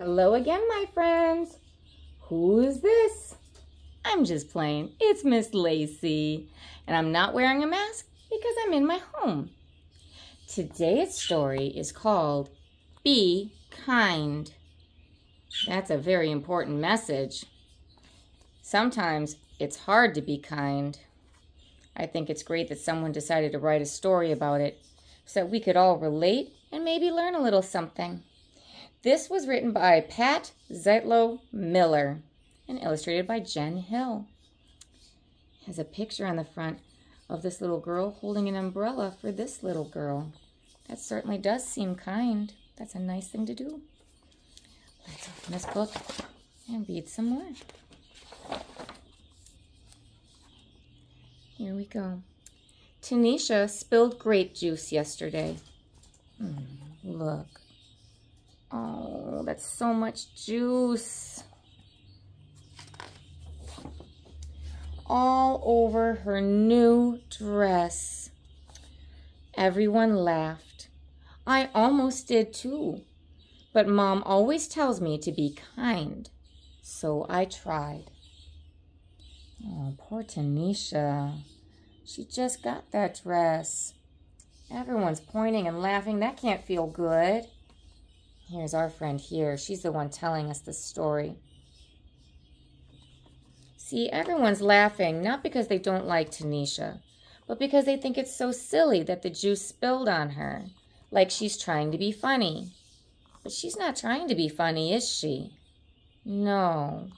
Hello again, my friends. Who is this? I'm just playing. It's Miss Lacey, and I'm not wearing a mask because I'm in my home. Today's story is called Be Kind. That's a very important message. Sometimes it's hard to be kind. I think it's great that someone decided to write a story about it so that we could all relate and maybe learn a little something. This was written by Pat Zeitlow Miller and illustrated by Jen Hill. It has a picture on the front of this little girl holding an umbrella for this little girl. That certainly does seem kind. That's a nice thing to do. Let's open this book and read some more. Here we go. Tanisha spilled grape juice yesterday. Look. Oh, that's so much juice. All over her new dress. Everyone laughed. I almost did too. But Mom always tells me to be kind. So I tried. Oh, poor Tanisha. She just got that dress. Everyone's pointing and laughing. That can't feel good. Here's our friend here. She's the one telling us the story. See, everyone's laughing, not because they don't like Tanisha, but because they think it's so silly that the juice spilled on her, like she's trying to be funny. But she's not trying to be funny, is she? No.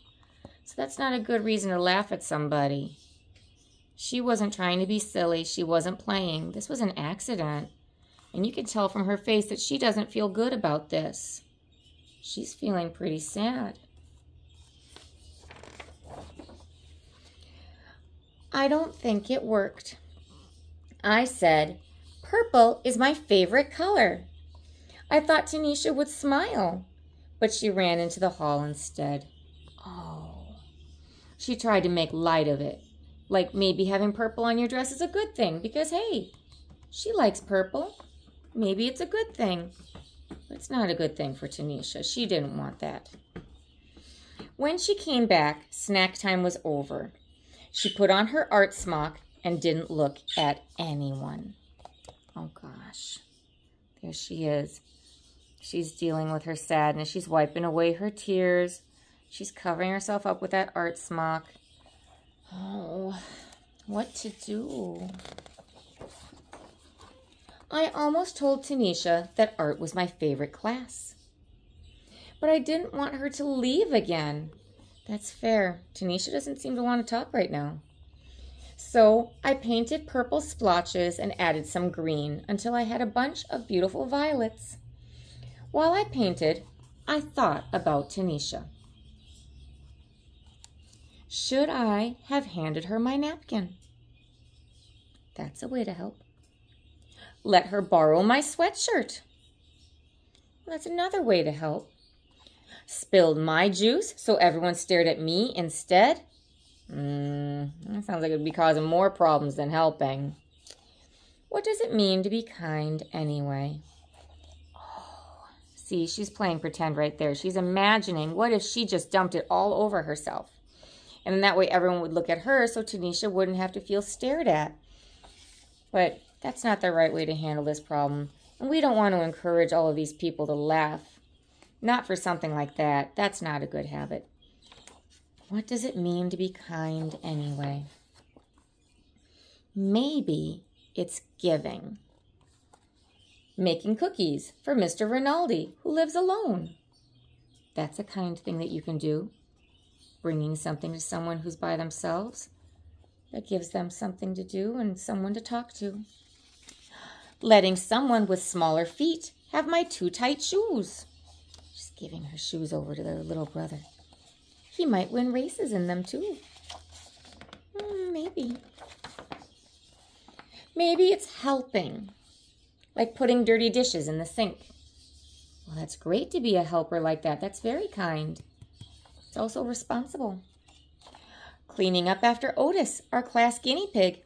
So that's not a good reason to laugh at somebody. She wasn't trying to be silly. She wasn't playing. This was an accident. And you can tell from her face that she doesn't feel good about this. She's feeling pretty sad. I don't think it worked. I said, purple is my favorite color. I thought Tanisha would smile, but she ran into the hall instead. Oh. She tried to make light of it, like maybe having purple on your dress is a good thing because, hey, she likes purple. Maybe it's a good thing, but it's not a good thing for Tanisha. She didn't want that. When she came back, snack time was over. She put on her art smock and didn't look at anyone. Oh, gosh. There she is. She's dealing with her sadness. She's wiping away her tears. She's covering herself up with that art smock. Oh, what to do? I almost told Tanisha that art was my favorite class. But I didn't want her to leave again. That's fair. Tanisha doesn't seem to want to talk right now. So I painted purple splotches and added some green until I had a bunch of beautiful violets. While I painted, I thought about Tanisha. Should I have handed her my napkin? That's a way to help. Let her borrow my sweatshirt. Well, that's another way to help. Spilled my juice so everyone stared at me instead. That sounds like it would be causing more problems than helping. What does it mean to be kind anyway? Oh, see, she's playing pretend right there. She's imagining, what if she just dumped it all over herself? And then that way everyone would look at her so Tanisha wouldn't have to feel stared at. But that's not the right way to handle this problem. And we don't want to encourage all of these people to laugh. Not for something like that. That's not a good habit. What does it mean to be kind anyway? Maybe it's giving. Making cookies for Mr. Rinaldi, who lives alone. That's a kind thing that you can do. Bringing something to someone who's by themselves. That gives them something to do and someone to talk to. Letting someone with smaller feet have my too tight shoes. She's giving her shoes over to their little brother. He might win races in them too. Maybe. Maybe it's helping. Like putting dirty dishes in the sink. Well, that's great to be a helper like that. That's very kind. It's also responsible. Cleaning up after Otis, our class guinea pig.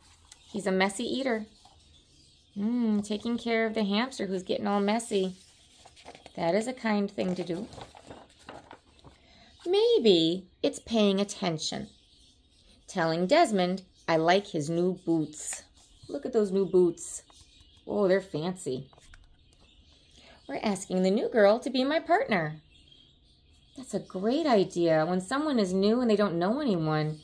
He's a messy eater. Taking care of the hamster who's getting all messy. That is a kind thing to do. Maybe it's paying attention. Telling Desmond I like his new boots. Look at those new boots. Oh, they're fancy. Or asking the new girl to be my partner. That's a great idea. When someone is new and they don't know anyone,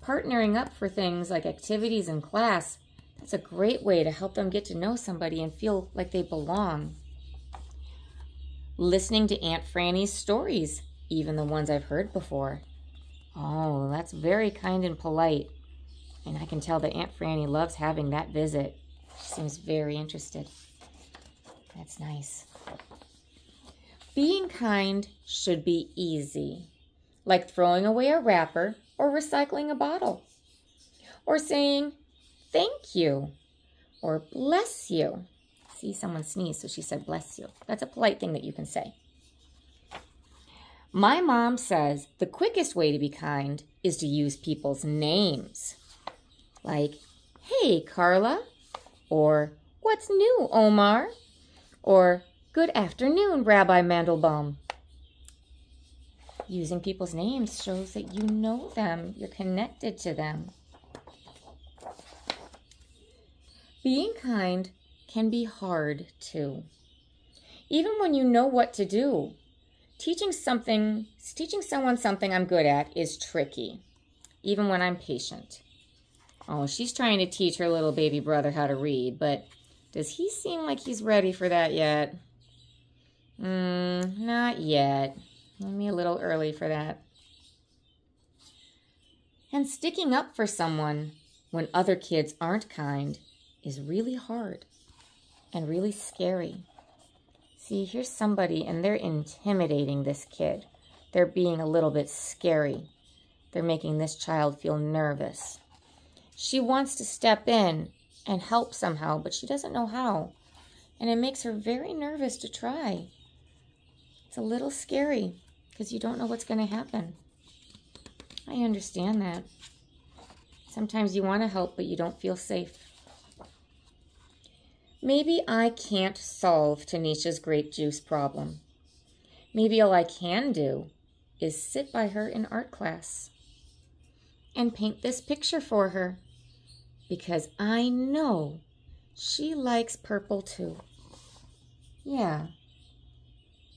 partnering up for things like activities in class, that's a great way to help them get to know somebody and feel like they belong. Listening to Aunt Franny's stories, even the ones I've heard before. Oh, that's very kind and polite. And I can tell that Aunt Franny loves having that visit. She seems very interested. That's nice. Being kind should be easy, like throwing away a wrapper or recycling a bottle, or saying thank you or bless you. See, someone sneezed, so she said bless you. That's a polite thing that you can say. My mom says the quickest way to be kind is to use people's names, like, hey, Carla, or what's new, Omar, or good afternoon, Rabbi Mandelbaum. Using people's names shows that you know them, you're connected to them. Being kind can be hard too. Even when you know what to do, teaching someone something I'm good at is tricky, even when I'm patient. Oh, she's trying to teach her little baby brother how to read, but does he seem like he's ready for that yet? Not yet. Maybe a little early for that. And sticking up for someone when other kids aren't kind is really hard and really scary. See, here's somebody and they're intimidating this kid. They're being a little bit scary. They're making this child feel nervous. She wants to step in and help somehow, but she doesn't know how. And it makes her very nervous to try. It's a little scary because you don't know what's going to happen. I understand that. Sometimes you want to help, but you don't feel safe. Maybe I can't solve Tanisha's grape juice problem. Maybe all I can do is sit by her in art class and paint this picture for her because I know she likes purple too. Yeah,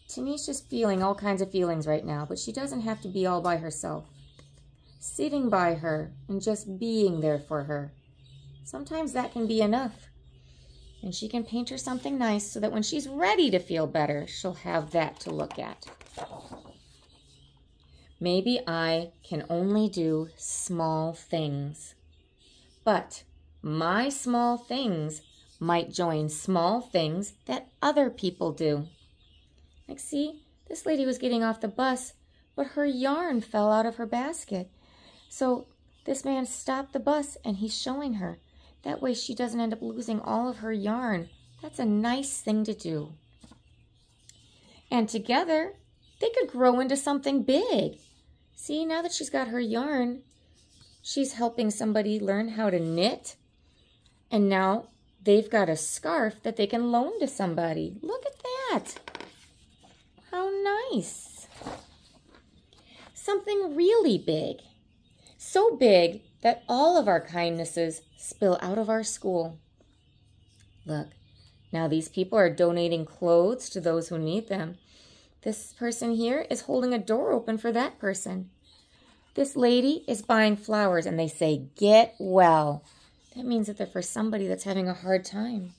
Tanisha's feeling all kinds of feelings right now, but she doesn't have to be all by herself. Sitting by her and just being there for her, sometimes that can be enough. And she can paint her something nice so that when she's ready to feel better, she'll have that to look at. Maybe I can only do small things, but my small things might join small things that other people do. Like, see, this lady was getting off the bus, but her yarn fell out of her basket. So this man stopped the bus and he's showing her. That way she doesn't end up losing all of her yarn. That's a nice thing to do. And together, they could grow into something big. See, now that she's got her yarn, she's helping somebody learn how to knit. And now they've got a scarf that they can loan to somebody. Look at that. How nice. Something really big. So big that all of our kindnesses spill out of our school. Look, now these people are donating clothes to those who need them. This person here is holding a door open for that person. This lady is buying flowers and they say, get well. That means that they're for somebody that's having a hard time.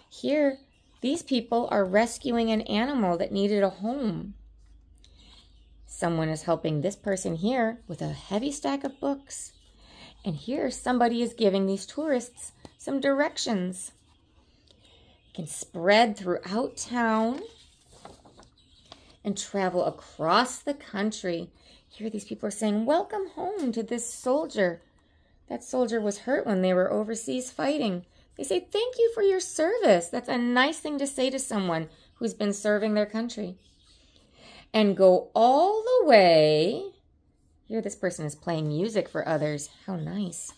Here, these people are rescuing an animal that needed a home. Someone is helping this person here with a heavy stack of books. And here somebody is giving these tourists some directions. You can spread throughout town and travel across the country. Here these people are saying, welcome home to this soldier. That soldier was hurt when they were overseas fighting. They say, thank you for your service. That's a nice thing to say to someone who's been serving their country. And go all the way. Here this person is playing music for others. How nice.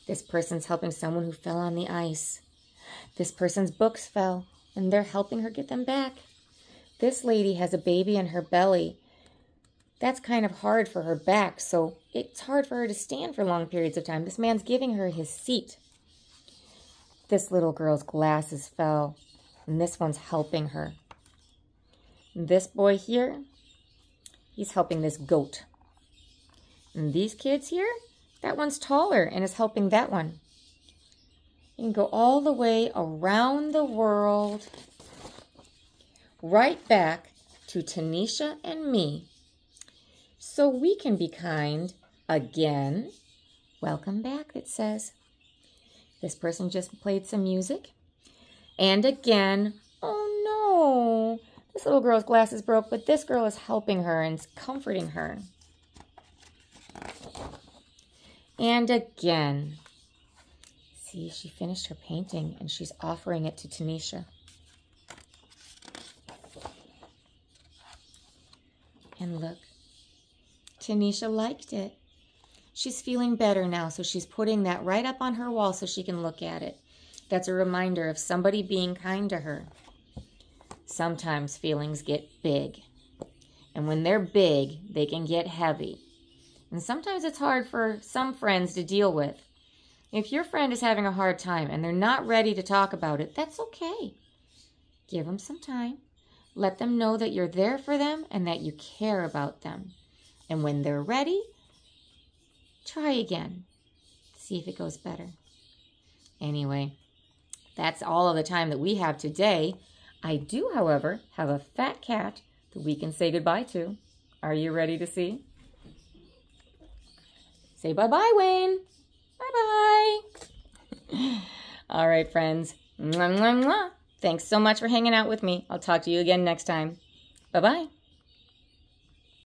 This person's helping someone who fell on the ice. This person's books fell, and they're helping her get them back. This lady has a baby in her belly. that's kind of hard for her back, so it's hard for her to stand for long periods of time. This man's giving her his seat. This little girl's glasses fell, and this one's helping her. And this boy here, he's helping this goat. And these kids here, that one's taller and is helping that one. You can go all the way around the world, right back to Tanisha and me, so we can be kind again. Welcome back, it says. This person just played some music. And again, oh no, this little girl's glasses broke, but this girl is helping her and comforting her. And again. See, she finished her painting and she's offering it to Tanisha. And look, Tanisha liked it. She's feeling better now, so she's putting that right up on her wall so she can look at it. That's a reminder of somebody being kind to her. Sometimes feelings get big. And when they're big, they can get heavy. And sometimes it's hard for some friends to deal with. If your friend is having a hard time and they're not ready to talk about it, that's okay. Give them some time. Let them know that you're there for them and that you care about them. And when they're ready, try again. See if it goes better. Anyway, that's all of the time that we have today. I do, however, have a fat cat that we can say goodbye to. Are you ready to see? Say bye-bye, Wayne. Bye-bye. All right, friends. Mwah, mwah, mwah. Thanks so much for hanging out with me. I'll talk to you again next time. Bye-bye.